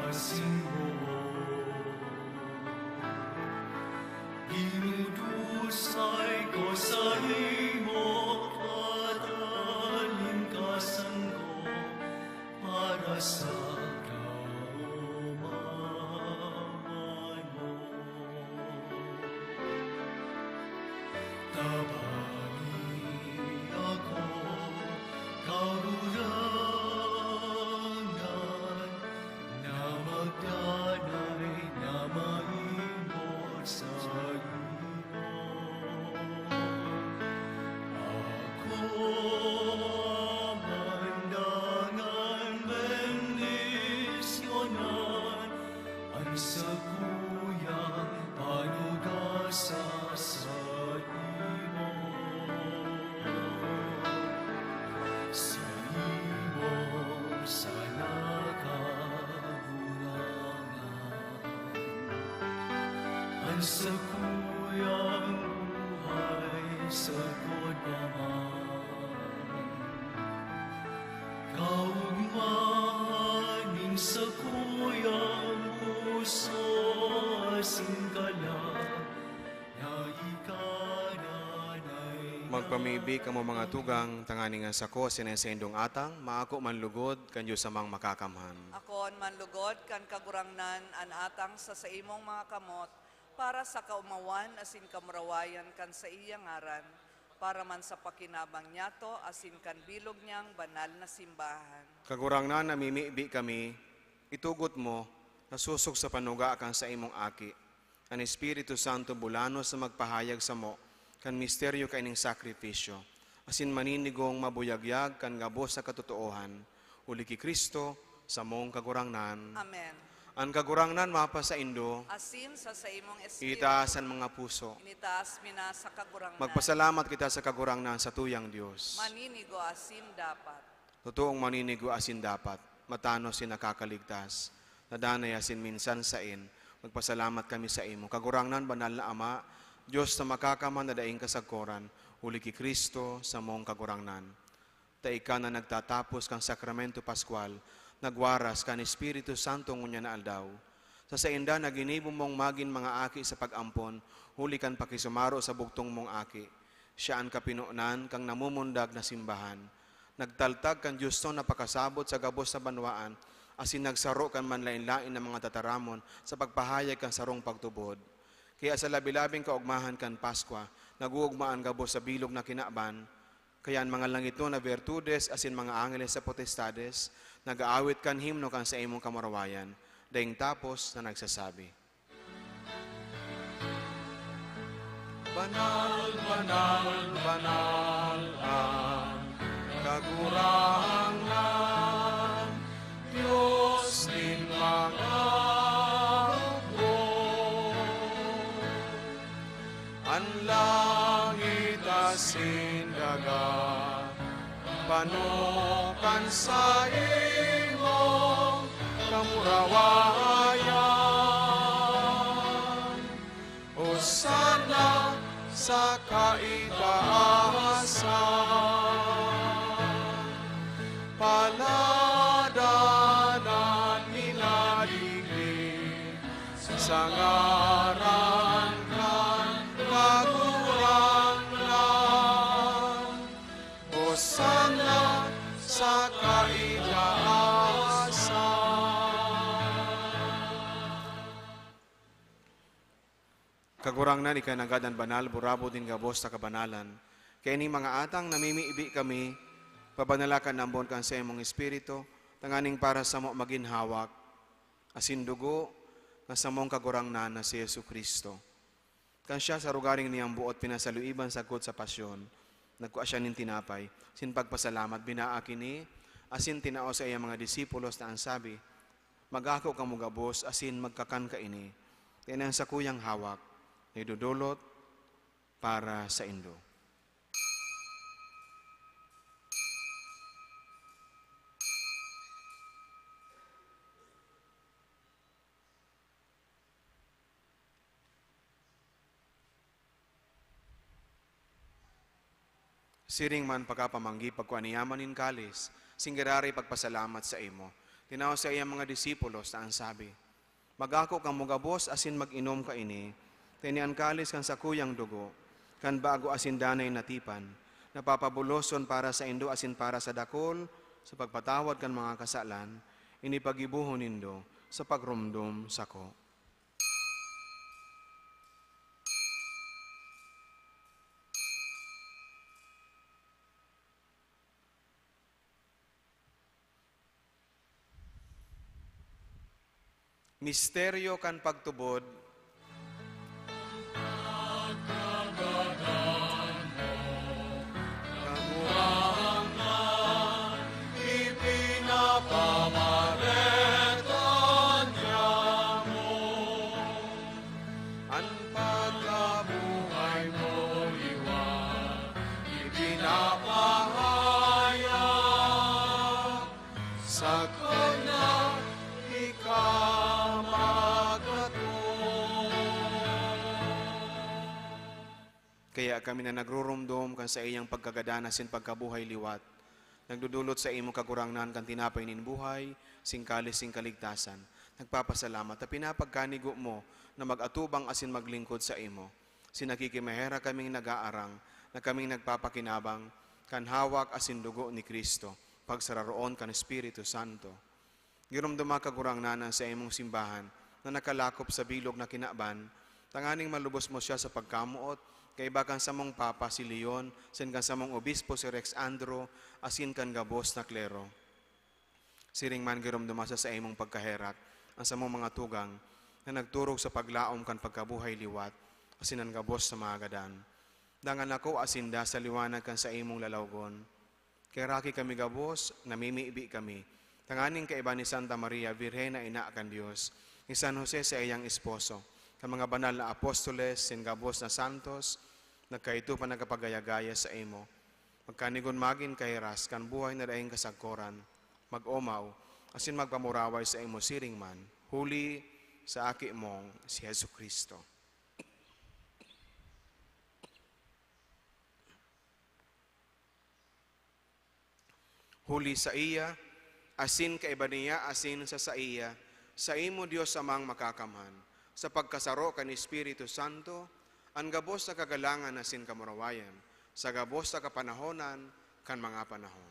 asin mo, ginudusay ko sa imo katalingkasan ko para sa sa kuyang buhay sa kodpaman, kaugmanin sa kuyang puso asin kalag, na ikananay. Magpamibi kamo mga tugang, tanganingan sa ko, sinesendong atang, maako manlugod, kanyo samang makakamhan. Akon manlugod kan kagurangnan an atang sa imong mga kamot, para sa kaumawan asin kamurawayan kan sa iyang ngaran, para man sa pakinabang niyato asin kan bilog niyang banal na simbahan. Kagurangnan namimibi kami, itugot mo, nasusok sa panuga kan sa imong aki. Ang Espiritu Santo bulano sa magpahayag sa mo, kan misteryo kaining sakripisyo, asin maninigong mabuyagyag kan gabos sa katotoohan, uli ki Kristo, sa mong kagurangnan. Amen. Ang kagurangnan mapa sa Indo, Asin sa imong espiritu, itaas ang mga puso. initaas mina sa kagurangnan. Magpasalamat kita sa kagurangnan sa tuyang Diyos. Maninigo asin dapat. Totoong maninigo asin dapat, matano si nakakaligtas. Nadanay asin minsan sain, magpasalamat kami sa imo. Kagurangnan banal na Ama, Diyos na makakaman na daing kasagkoran, uli ki Kristo sa mong kagurangnan. Taika na nagtatapos kang sakramento Pascual, nagwaras kan Espiritu Santo ngunya na aldaw. Sa sainda na ginibo mong magin mga aki sa pag-ampon, huli kan pakisumaro sa bugtong mong aki. Siya ang kapinunan kang namumundag na simbahan. Nagtaltag kan Diyosto na pakasabot sa gabos sa banwaan, asin nagsaro kan manlain-lain ng mga tataramon sa pagpahayag kan sarong pagtubod. Kaya sa labi-labing kaugmahan kan Paskwa, naguugmaan gabos sa bilog na kinaban, kaya ang mga langito na virtudes asin mga angeles sa potestades, nag-aawit kan himno kan sa imong kamarawayan, daing tapos na nagsasabi, Banal, banal, banal ang kagurangan, Diyos din mga ang langit asin dagat, panukan sa imong kamurawayan. Hosana sa kaitaasan, paladanan minaliglig sa ngaran kan kagurangan. Hosana sa kaitaasan. Kagurangnan ikanagadan banal, burabo din gabos sa kabanalan. Kaya ni mga atang namimiibi kami, pabanalakan nambon kan sa imong espiritu, tanganing para sa mo maginhawak, asin dugo, nga sa mong kagurangnan na si Yesu Kristo. Kan siya sa rugaring niyang buot pinasaluiban sagkot sa pasyon, nagkuha siya nin tinapay, sin pagpasalamat binaaki ni, asin tinao sa iyang mga disipulos na ang sabi, magako ka mo gabos, asin magkakan ka ini, tinang sa kuyang hawak, idudulot para sa indo. Siring man pagkapamanggi pagkuaniyaman in kalis, singgirari pagpasalamat sa imo. Tinaw sa iyang mga disipulos na ang sabi, magako kang mugabos asin mag-inom ka ini, tinian kalis kan sa kuyang dugo, kan bago asin danay natipan, napapabuloson para sa indo asin para sa dakol, sa pagpatawad kan mga kasalan, inipagibuhon nindo sa pagrumdum sako. Misteryo kan pagtubod, kagurangan, ipinapamaretan niya mo, ang pagkabuhay mo liwan, ipinapahayag, sa kanya ikaw. Kaya kami na nagrurumdum kan sa iyang pagkagadanas sin pagkabuhay liwat, nagdudulot sa imong kagurangnan kan tinapay nin buhay, singkalis sing kaligtasan. Nagpapasalamat at pinapagkanigo mo na mag-atubang asin maglingkod sa imo. Sinakikimahera kaming nag-aarang, na kaming nagpapakinabang, kan hawak asin dugo ni Kristo, pagsararoon kan Espiritu Santo. Girumduma kagurangnan sa imong simbahan, na nakalakop sa bilog na kinaban, tanganing malubos mo siya sa pagkamuot, kay bakan sa mong Papa si Leon, sin kan sa mong Obispo si Rex Andro, asin kan gabos na klero. Siring man girom dumasa sa imong pagkaherat, ang sa mong mga tugang, na nagturog sa paglaom kan pagkabuhay liwat, asin ang gabos sa mga gadan. Dangan ako asinda sa liwanag kan sa imong lalawgon. Kay raki kami gabos, namimiibi kami. Tanganing kaiba ni Santa Maria, Virhena ina kan Dios, ni San Jose sa iyang esposo, kan mga banal na apostoles, sin gabos na santos, nagkaito pa nagkapagayagaya sa imo. Magkanigon magin kairas, kan buhay na daing kasagkoran, mag-omaw, asin magpamuraway sa imo siring man, huli sa aki mong si Jesu Kristo. Huli sa iya, asin kaiba niya, asin sa iya, Sa imo Dios amang makakamhan, sa pagkasaro kan Espiritu Santo, ang gabos sa kagalangan na sin kamurawayan, sa gabos sa kapanahonan kan mga panahon.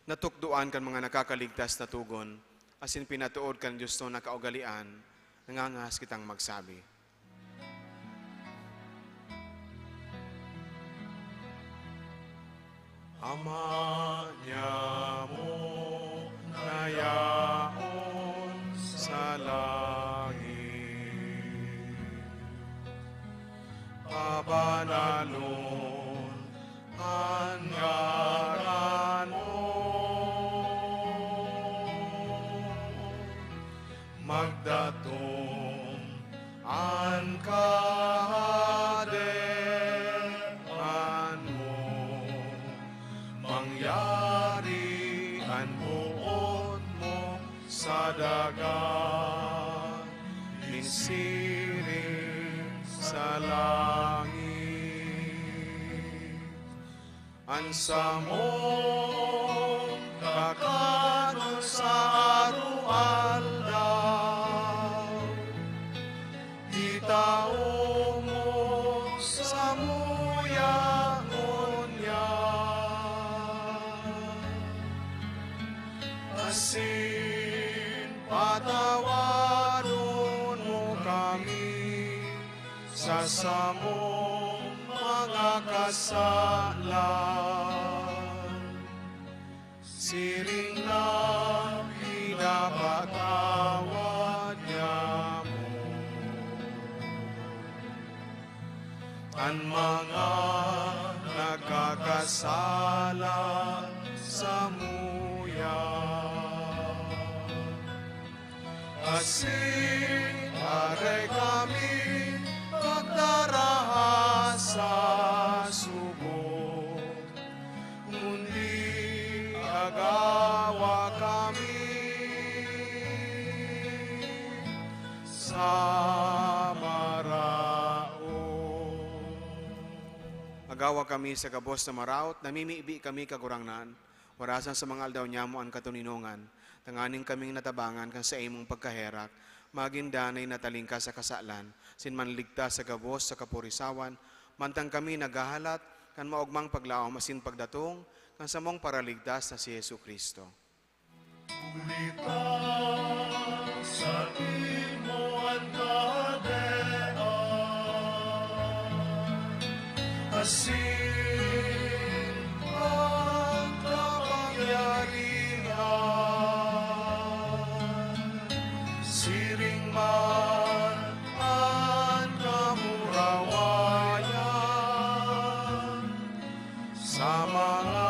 Natukduan kan mga nakakaligtas na tugon, asin pinatuod kan Diyos no nakaugalian, nangangas kitang magsabi. Ama niya mo nayaon sa langit, pabanalon ang ngaran mo, magdatong ang kaharian mo, mangyari ang buod mo sa dagat, minsiring sa langit. Ansa mo kakanon sa arualdaw, itao mo sa muyangon niya, asin patawaron mo kami sa samong mga kasalan, siring na pinapatawad niya mo ang mga nagkakasala sa muya, asin aray kami pagdaraha sa subok, ngundi agawa kami sa maraot. Agawa kami sa kabos na maraot, namimiibi kami kagurangnan, warasan sa mga aldaw niya mo ang katuninungan, tanganing kaming natabangan kan sa imong pagkaherak, magindanay na talingka sa kasalan, sinmanligtas sa gabos sa kapurisawan, mantang kami nagahalat, kan maugmang paglaom asin pagdatong, kan samong paraligtas na si Yesu Kristo. Ulitan sa imo ang kadean, asin ang kapangyarihan, siring man ang kamurawayan, sa mga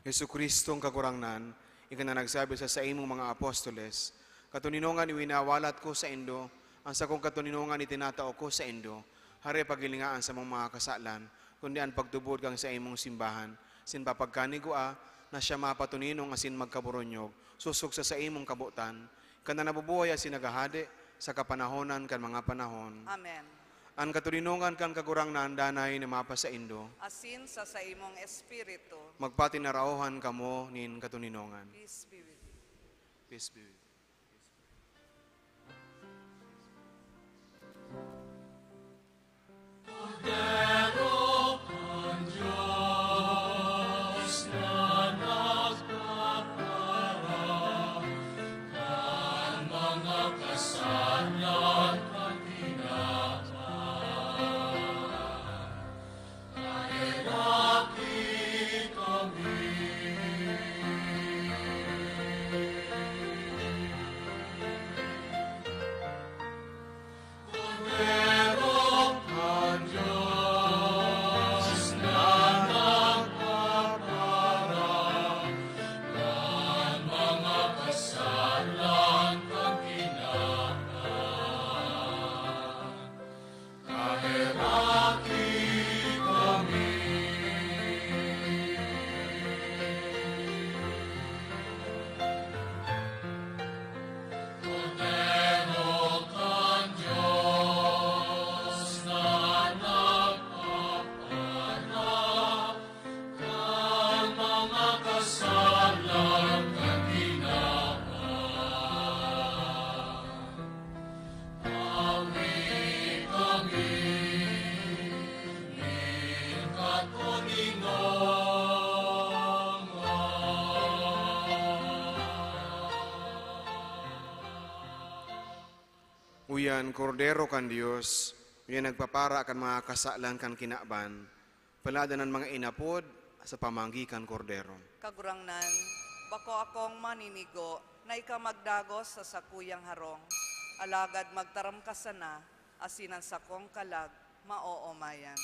Yesu Kristong kagurangnan, ika na nagsabi sa imong mga apostoles, katuninungan iwinawalat ko sa indo, ang sa kong katuninungan itinatao ko sa indo, hari pagilingaan sa mong mga kasalan, kundi ang pagtubod kang sa imong simbahan, sin papagkanigua, na siya mapatuninong asin magkaburonyog, susuksa sa imong kabutan, kana nabubuhay asin nagahade, sa kapanahonan kan mga panahon. Amen. Ang katuninungan kan kagurangnan danay na mapa sa indo, Asin sa imong espiritu. magpatinarauhan kamo nin katuninungan. Peace be with you. Peace be with you. Uyan, kordero kan Dios, uyan nagpapara kan mga kasalan kan kinaban, paladanan mga inapod sa pamanggi kan kordero. Kagurangnan, bako akong maninigo na ika magdagos sa sakuyang harong. Alagad magtaram ka sana, asinan sa kong kalag, maoomayan.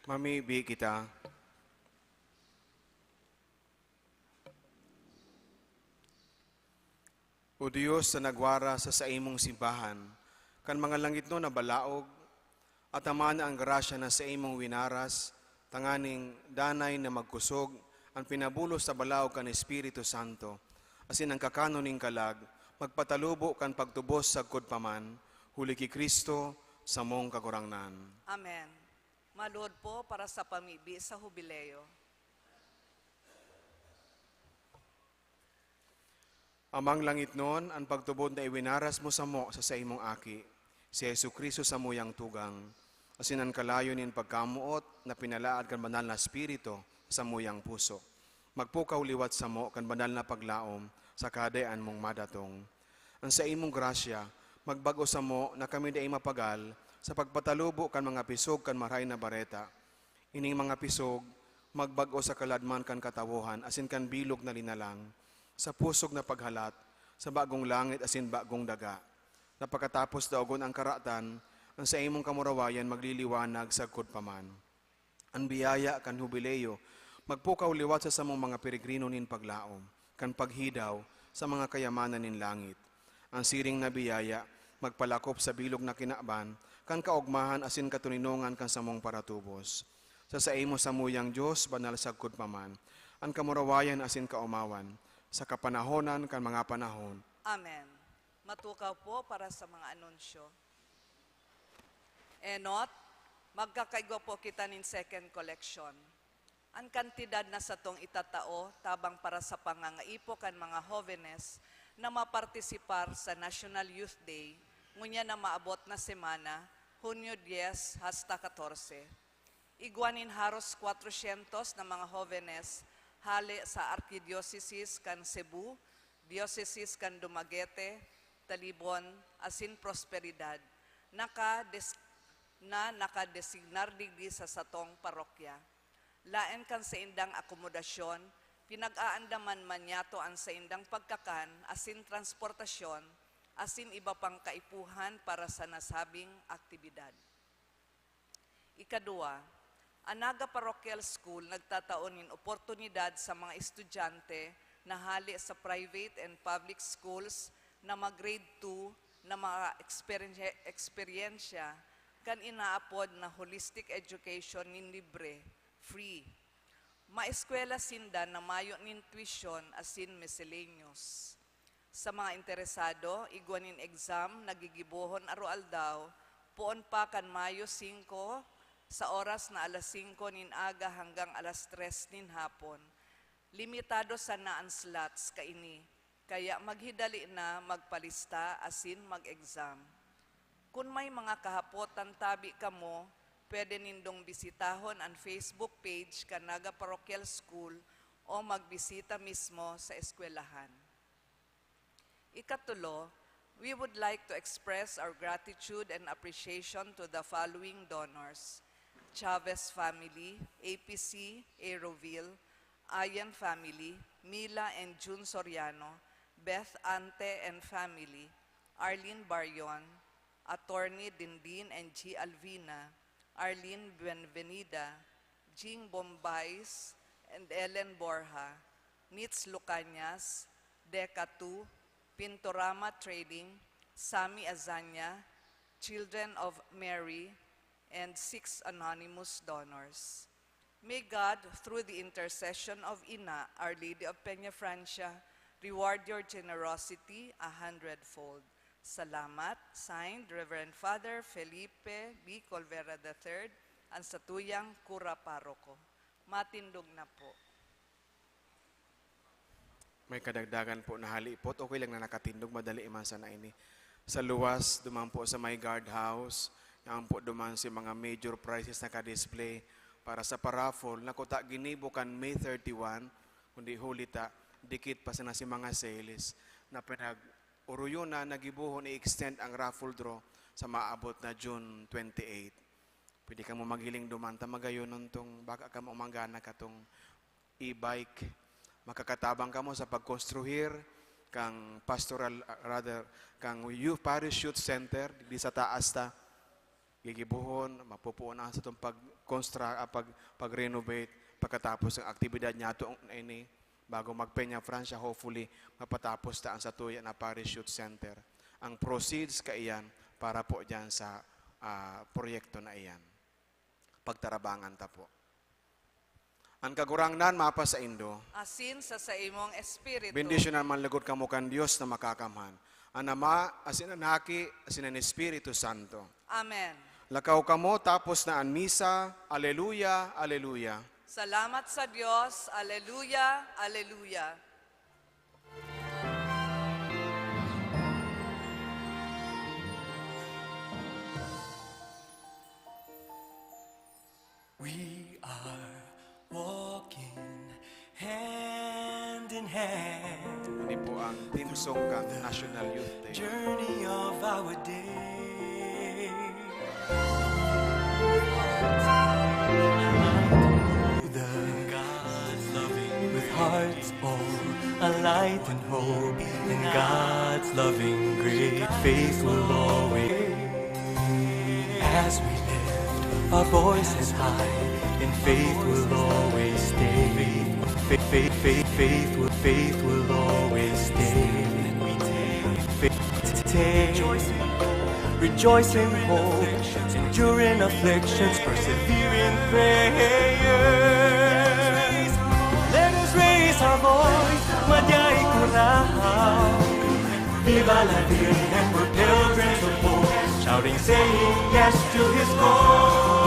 Mamibi kita. O Diyos na nagwara sa imong simbahan, kan mga langit no na balaog, at amana ang grasya na sa imong winaras, tanganing danay na magkusog, ang pinabulos sa balaog kan Espiritu Santo, asin ang kakano ning kalag, magpatalubo kan pagtubos sa kudpaman, huli ki Kristo sa mong kagurangnan. Amen. Maluod po para sa pamibi sa hubileo. Amang langit nun, ang pagtubod na iwinaras mo sa imong aki, si Yesu Kristo sa muyang tugang, asin ang kalayo nin pagkamuot na pinalaad kan banal na spirito sa muyang puso. Magpukaw liwat sa mo kan banal na paglaom sa kadayan mong madatong. Ang sa imong grasya, magbago sa mo na kami day mapagal sa pagpatalubo kan mga pisog kan maray na bareta. Ining mga pisog, magbago sa kaladman kan katawuhan asin kan bilog na linalang, sa pusog na paghalat, sa bagong langit asin bagong daga. Napakatapos daogon ang karatan, ang sa imong kamurawayan magliliwanag sa paman. Ang biyaya kan hubileyo, magpukaw liwat sa samong mga peregrino nin paglaom, kan paghidaw sa mga kayamanan nin langit. Ang siring na biyaya, magpalakop sa bilog na kinaban, kan kaugmahan asin katuninongan kan samong paratubos. Sa imo samuyang Diyos, banal sa paman, ang kamurawayan asin kaumawan, sa kapanahonan kan mga panahon. Amen. Matukaw po para sa mga anunsyo. Enot, magkakaigwa po kita nin second collection. Ang kantidad na sa tong itatao, tabang para sa pangangaipo kan mga jóvenes na mapartisipar sa National Youth Day, ngunya na maabot na semana, Hunyo 10 hasta 14. Iguanin haros 400 na mga jóvenes hali sa Arkidiocese kan Cebu, Diocese kan Dumaguete, Talibon, asin Prosperidad, nakadesignar digdi sa satong parokya. Laen kan sa indang akomodasyon, pinag-aandaman man yato ang sa indang pagkakan, asin transportasyon, asin iba pang kaipuhan para sa nasabing aktibidad. Ikadua, Anaga Parochial School nagtataon ng oportunidad sa mga estudyante na hali sa private and public schools na mag-grade 2 na mga eksperyensya kan inaapod na holistic education nin libre, free. Maeskwela sinda na mayo nin tuition asin miscellaneous. Sa mga interesado, igwanin exam nagigibuhon arual daw, poon pa kan Mayo 5 sa oras na alas 5 nin aga hanggang alas 3 nin hapon. Limitado sa naan slots kaini, kaya maghidali na magpalista asin mag-exam. Kung may mga kahapotan tabi kamo, pwede nindong bisitahon ang Facebook page Anaga Parochial School o magbisita mismo sa eskwelahan. Ikatulo, we would like to express our gratitude and appreciation to the following donors: Chavez family, APC, Aeroville, Ayan family, Mila and June Soriano, Beth Ante and family, Arlene Baryon, Attorney Dindin and G. Alvina, Arlene Benvenida, Jing Bombais and Ellen Borja, Nitz Lucanyas, Deca 2, Pintorama Trading, Sami Azanya, Children of Mary, and 6 anonymous donors. May God, through the intercession of Ina, Our Lady of Peña Francia, reward your generosity 100-fold. Salamat. Signed, Reverend Father Felipe B. Colvera III, ang Satuyang Kura Paroko. Matindog na po. May kadagdagan po na halipot. Okay lang na nakatindog, madali iman sana ini. Sa luwas, duman po sa may guardhouse, yan po duman si mga major prizes na ka-display para sa paraffle. Nakuta ginibo kan May 31, kundi hulita, dikit pa sana si mga sales na pinag-uruyo na nagibuhon i-extend ang raffle draw sa maabot na June 28. Pwede ka mo maghiling dumanta magayon nung baka ka mo umanggana ka tong e-bike. Makakatabang ka mo sa pagkonstruhir kang pastoral, kang youth parish youth center di sa taas ta gigibuhon mapupuon na sa itong pag-renovate pagkatapos ng aktibidad niya ito ini bago magpenya Francia, hopefully mapatapos ta ang Satuya na parish youth center. Ang proceeds ka iyan para po dyan sa proyekto na iyan. Pagtarabangan ta po. Ang kagurangnan mapa sa Indo. Asin sa imong espiritu. Bendisyon naman lagod kamo kan Dios na makakamhan. Ang Ama, asin ang Haki, asin ang Espiritu Santo. Amen. Lakaw kamo tapos na ang misa. Aleluya, aleluya. Salamat sa Diyos. Aleluya, aleluya. We are walking hand in hand, Ini po ang team song kang National Youth Day. journey of our day. The God's loving with hearts all alight and hope, and God's loving great faith will always. As we lift our voices high, in faith will always stay. Faith will always stay. Rejoice in hope, endure in afflictions, persevere in prayers. Let us raise our voice, Madya'i Kurao. Viva la Virgen, we're pilgrims of hope, shouting, saying yes to His call.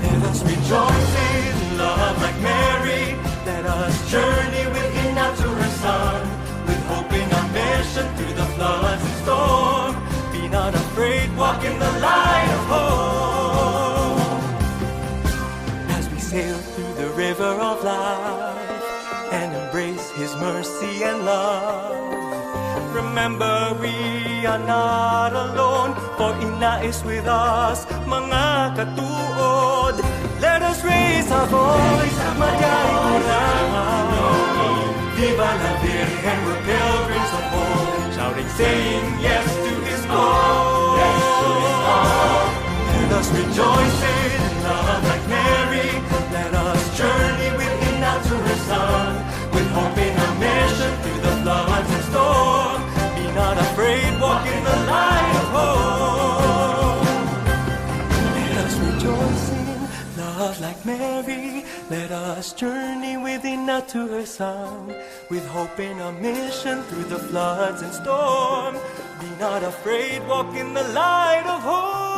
Let us rejoice in love like Mary. Let us journey with Him now to her Son, with hope in our mission through the floods and storm. Be not afraid, walk in the light of hope. As we sail through the river of life and embrace His mercy and love, remember we are not alone, for Ina is with us, mga katuod. Let us raise our voice, Madya'i Kurao. Viva la Virgen, we're pilgrims of hope, shouting, saying yes to His call. Let us rejoice in love like Mary. Let us journey with Him now to her Son, with hope in our mission through the floods and storm. Be not afraid, walk in the light of hope. Let us rejoice in love like Mary. Let us journey with Him now to her Son, with hope in our mission through the floods and storm. Be not afraid, walk in the light of hope.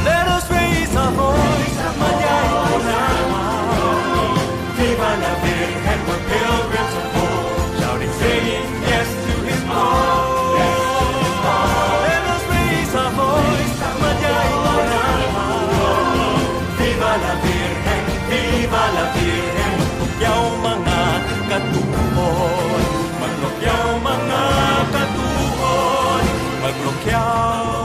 Let us raise our voice, Madya'i Kurao. Viva la Virgen, we're pilgrims of hope, shouting, saying yes to His call. Let us raise our voice, Madya'i Kurao. Viva la Virgen, viva la Virgen. Maglokyaw mga katuon, maglokyaw mga katuon, maglokyaw